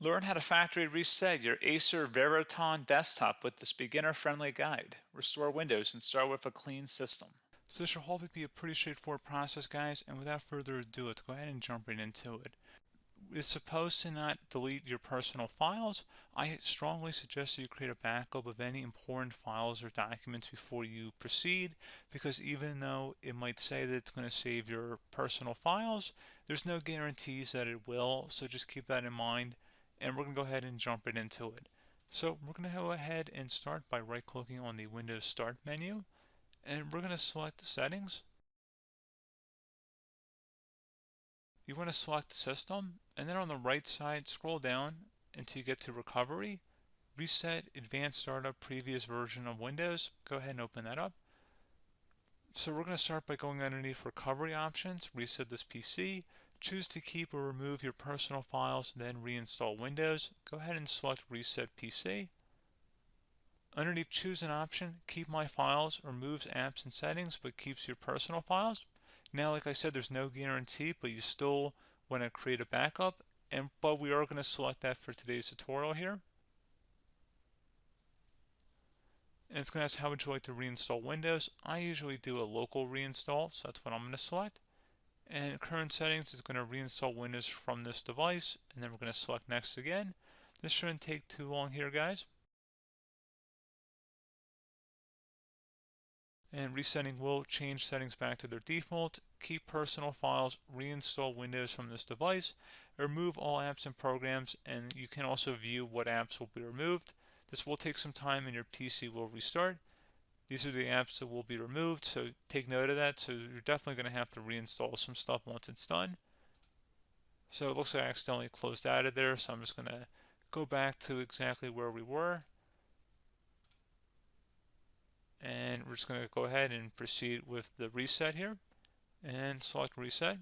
Learn how to factory reset your Acer Veriton desktop with this beginner-friendly guide. Restore Windows and start with a clean system. So this should hopefully be a pretty straightforward process, guys, and without further ado, let's go ahead and jump right into it. It's supposed to not delete your personal files. I strongly suggest that you create a backup of any important files or documents before you proceed, because even though it might say that it's going to save your personal files, there's no guarantees that it will, so just keep that in mind, and we're going to go ahead and jump right into it. So we're going to go ahead and start by right-clicking on the Windows Start menu, and we're going to select the settings. You want to select System, and then on the right side, scroll down until you get to Recovery. Reset Advanced Startup Previous Version of Windows. Go ahead and open that up. So we're going to start by going underneath Recovery Options, reset this PC, choose to keep or remove your personal files, then reinstall Windows. Go ahead and select Reset PC. Underneath Choose an option, Keep My Files removes apps and settings but keeps your personal files. Now, like I said, there's no guarantee, but you still want to create a backup, but we are going to select that for today's tutorial here. And it's going to ask how would you like to reinstall Windows. I usually do a local reinstall, so that's what I'm going to select. And current settings is going to reinstall Windows from this device, and then we're going to select next again. This shouldn't take too long here, guys. And resetting will change settings back to their default, keep personal files, reinstall Windows from this device, remove all apps and programs, and you can also view what apps will be removed. This will take some time and your PC will restart. These are the apps that will be removed, so take note of that. So you're definitely going to have to reinstall some stuff once it's done. So it looks like I accidentally closed out of there, so I'm just going to go back to exactly where we were. And we're just going to go ahead and proceed with the reset here and select reset.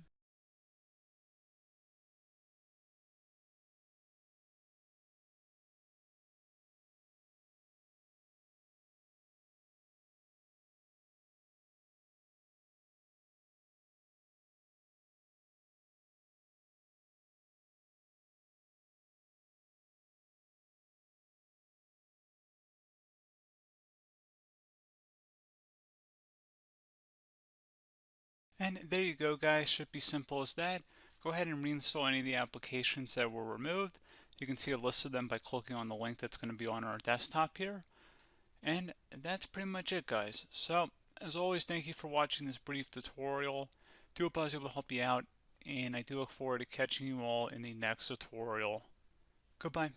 And there you go, guys. Should be simple as that. Go ahead and reinstall any of the applications that were removed. You can see a list of them by clicking on the link that's going to be on our desktop here. And that's pretty much it, guys. So, as always, thank you for watching this brief tutorial. Do hope I was able to help you out, and I do look forward to catching you all in the next tutorial. Goodbye.